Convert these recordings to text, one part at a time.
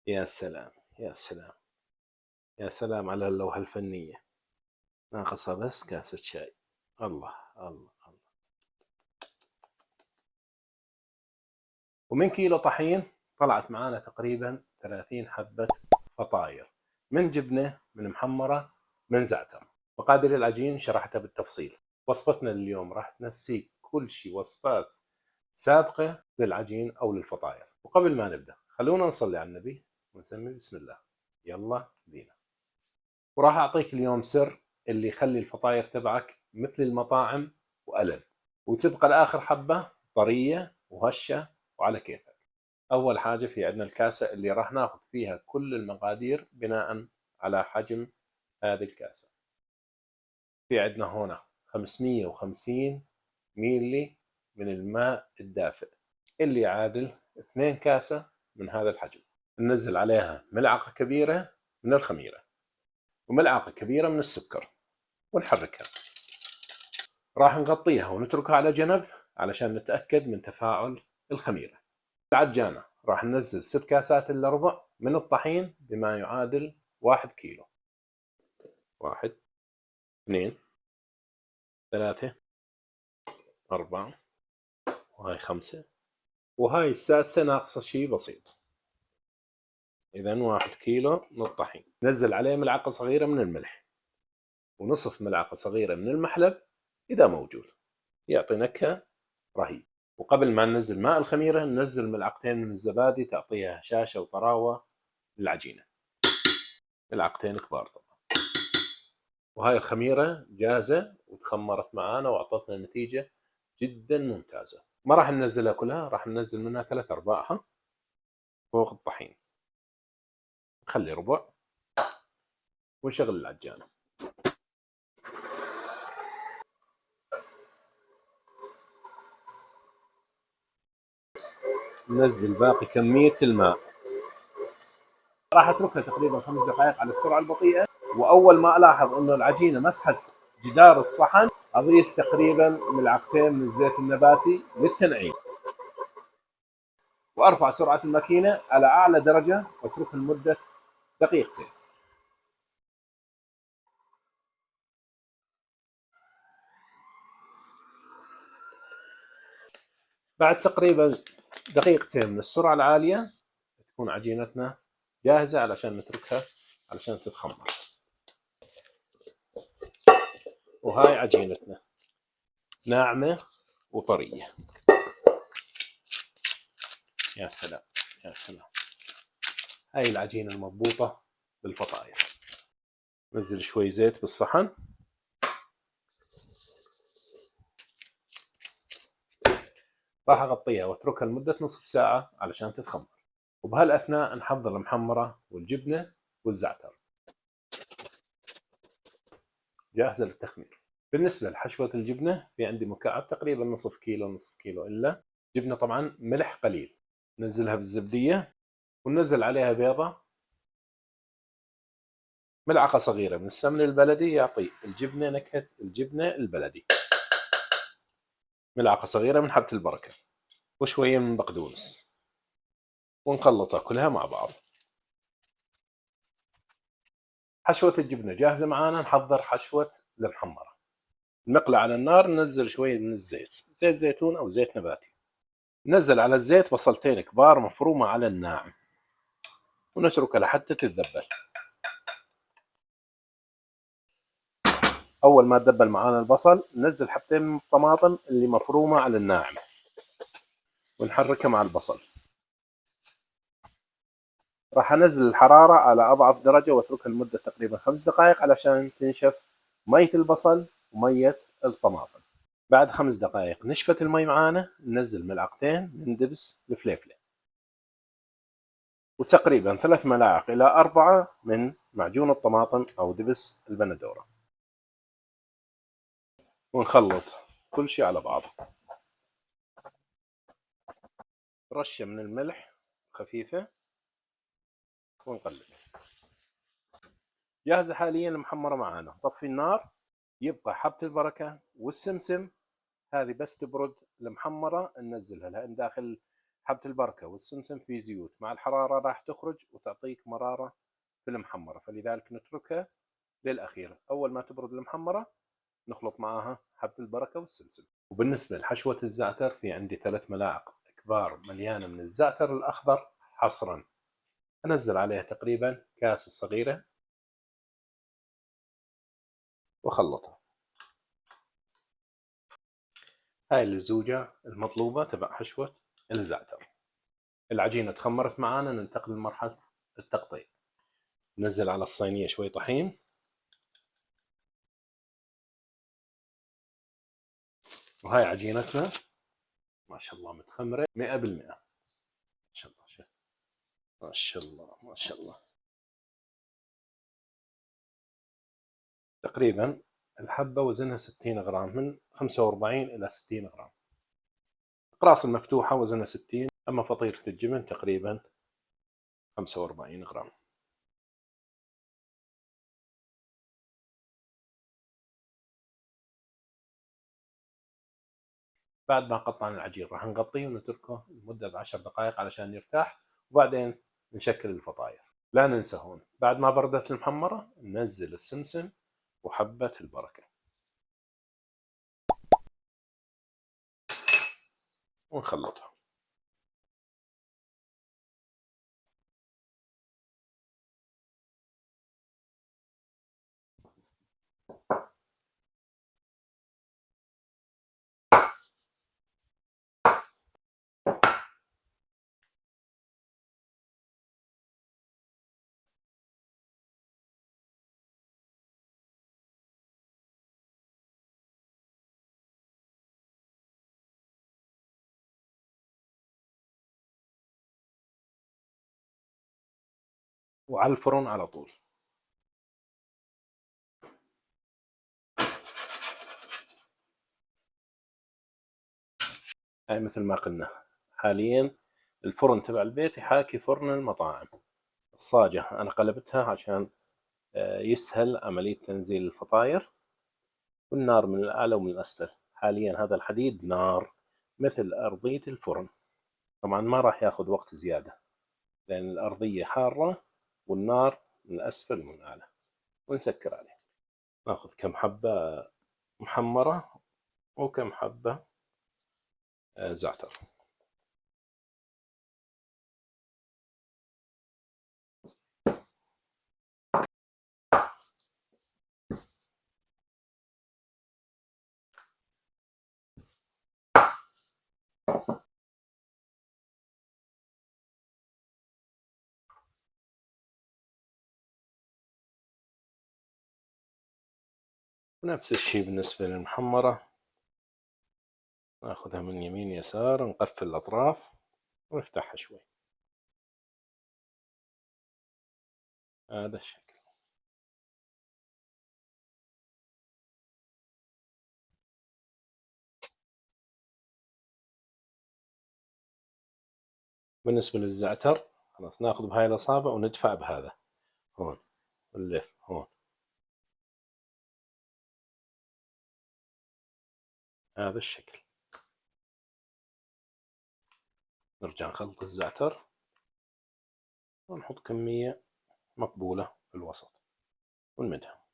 يا سلام، يا سلام، يا سلام على اللوحة الفنية. ناقصها بس كاسة شاي. الله الله الله. ومن كيلو طحين طلعت معانا تقريبا 30 حبة فطاير، من جبنة، من محمرة، من زعتر. مقادير العجين شرحتها بالتفصيل. وصفتنا اليوم راح تنسيك كل شيء وصفات سابقة للعجين أو للفطاير. وقبل ما نبدأ خلونا نصلي على النبي ونسمي بسم الله. يلا بينا. وراح أعطيك اليوم سر اللي يخلي الفطاير تبعك مثل المطاعم وألذ، وتبقى لآخر حبة طرية وهشة وعلى كيفك. أول حاجة في عندنا الكاسة اللي راح ناخذ فيها كل المقادير بناء على حجم هذه الكاسة. في عندنا هنا 550 ميلي من الماء الدافئ اللي يعادل 2 كاسة من هذا الحجم. ننزل عليها ملعقة كبيرة من الخميرة وملعقة كبيرة من السكر ونحركها. راح نغطيها ونتركها على جنب علشان نتأكد من تفاعل الخميرة. العجانة راح ننزل 6 كاسات الا ربع من الطحين بما يعادل 1 كيلو. 1 2 3 4 وهاي 5 وهاي السادسة ناقصة شيء بسيط. إذا 1 كيلو من الطحين. نزل عليه ملعقة صغيرة من الملح ونصف ملعقة صغيرة من المحلب إذا موجود، يعطي نكهة رهيب. وقبل ما ننزل ماء الخميرة ننزل ملعقتين من الزبادي تعطيها هشاشة وطراوة للعجينة، ملعقتين كبار طبعا. وهاي الخميرة جاهزة وتخمرت معانا وأعطتنا نتيجة جدا ممتازة. ما راح ننزلها كلها، راح ننزل منها 3 أرباعها فوق الطحين. نخلي ربع ونشغل العجانة. ننزل باقي كمية الماء. راح اتركها تقريبا 5 دقائق على السرعة البطيئة، واول ما الاحظ انه العجينة مسحت جدار الصحن اضيف تقريبا ملعقتين من الزيت النباتي للتنعيم، وارفع سرعة الماكينة على اعلى درجة واتركها لمدة دقيقتين. بعد تقريبا دقيقتين من السرعة العالية تكون عجينتنا جاهزة علشان نتركها علشان تتخمر. وهاي عجينتنا ناعمة وطرية. يا سلام يا سلام. هاي العجينة المضبوطة للفطاير. نزل شوي زيت بالصحن. راح اغطيها واتركها لمدة نصف ساعة علشان تتخمر. وبهالاثناء نحضر المحمرة والجبنة والزعتر جاهزة للتخمير. بالنسبة لحشوة الجبنة في عندي مكعب تقريبا نصف كيلو الا جبنة، طبعا ملح قليل. ننزلها بالزبدية وننزل عليها بيضة، ملعقة صغيرة من السمن البلدي يعطي الجبنة نكهة الجبنة البلدي، ملعقة صغيرة من حبة البركة، وشوية من بقدونس، ونخلطها كلها مع بعض. حشوة الجبنة جاهزة معانا. نحضر حشوة المحمرة. المقلة على النار، ننزل شوية من الزيت، زيت زيتون أو زيت نباتي. ننزل على الزيت بصلتين كبار مفرومة على الناعم ونتركها لحتى تتذبل. أول ما تدبل معانا البصل ننزل حبتين من الطماطم اللي مفرومة على الناعم ونحركها مع البصل. راح انزل الحرارة على اضعف درجة واتركها لمدة تقريبا 5 دقائق علشان تنشف مية البصل ومية الطماطم. بعد 5 دقائق نشفت المي معانا، ننزل ملعقتين من دبس الفليفلة وتقريبا 3 ملاعق الى 4 من معجون الطماطم او دبس البندورة، ونخلط كل شيء على بعضه. رشة من الملح خفيفة ونقلب. جاهزة حاليا المحمرة معانا. طفي النار. يبقى حبة البركة والسمسم، هذه بس تبرد المحمرة ننزلها، لأن داخل حبة البركة والسمسم في زيوت، مع الحرارة راح تخرج وتعطيك مرارة في المحمرة، فلذلك نتركها للأخير. أول ما تبرد المحمرة نخلط معاها حبة البركة والسمسم. وبالنسبة لحشوة الزعتر، في عندي 3 ملاعق كبار مليانة من الزعتر الأخضر حصرا، أنزل عليها تقريبا كاسة صغيرة وأخلطها. هاي اللزوجة المطلوبة تبع حشوة الزعتر. العجينة تخمرت معانا، ننتقل لمرحلة التقطيع. ننزل على الصينية شوي طحين، وهاي عجينتنا ما شاء الله متخمرة 100%. ما شاء الله، ما شاء الله ما شاء الله. تقريبا الحبة وزنها 60 غرام، من 45 إلى 60 غرام. الأقراص المفتوحة وزنها 60، أما فطيرة الجبن تقريبا 45 غرام. بعد ما قطعنا العجين راح نغطيه ونتركه لمدة 10 دقائق علشان يرتاح، وبعدين نشكل الفطاير. لا ننسى هون بعد ما بردت المحمرة ننزل السمسم وحبة البركة ونخلطها. وعلى الفرن على طول. هاي مثل ما قلنا حاليا الفرن تبع البيت يحاكي فرن المطاعم. الصاجة أنا قلبتها عشان يسهل عملية تنزيل الفطاير، والنار من الأعلى ومن الأسفل. حاليا هذا الحديد نار مثل أرضية الفرن، طبعا ما راح ياخذ وقت زيادة لأن الأرضية حارة والنار من الأسفل ومن الأعلى. ونسكر عليه، ناخذ كم حبة محمرة وكم حبة زعتر. ونفس الشيء بالنسبة للمحمرة، ناخذها من يمين يسار، نقفل الأطراف ونفتحها شوي. هذا الشكل. بالنسبة للزعتر خلاص ناخذ بهاي الأصابع وندفع بهذا هون ونلف هون. هذا الشكل. نرجع نخلط الزعتر ونحط كمية مقبولة في الوسط ونمدها،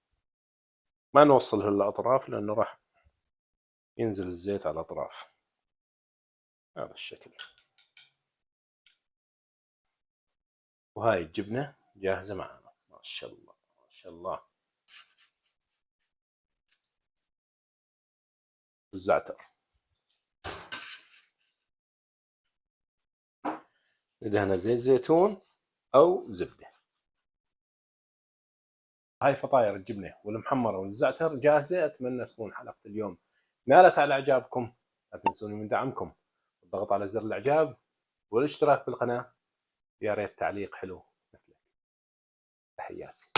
ما نوصلها للأطراف لأنه راح ينزل الزيت على الأطراف. هذا الشكل. وهاي الجبنة جاهزة معنا. ما شاء الله ما شاء الله. الزعتر ندهنها زيت زيتون أو زبدة. هاي فطاير الجبنة والمحمرة والزعتر جاهزة. أتمنى تكون حلقة اليوم نالت على إعجابكم. لا تنسوني من دعمكم والضغط على زر الإعجاب والاشتراك بالقناة. يا ريت تعليق حلو مثلك. تحياتي.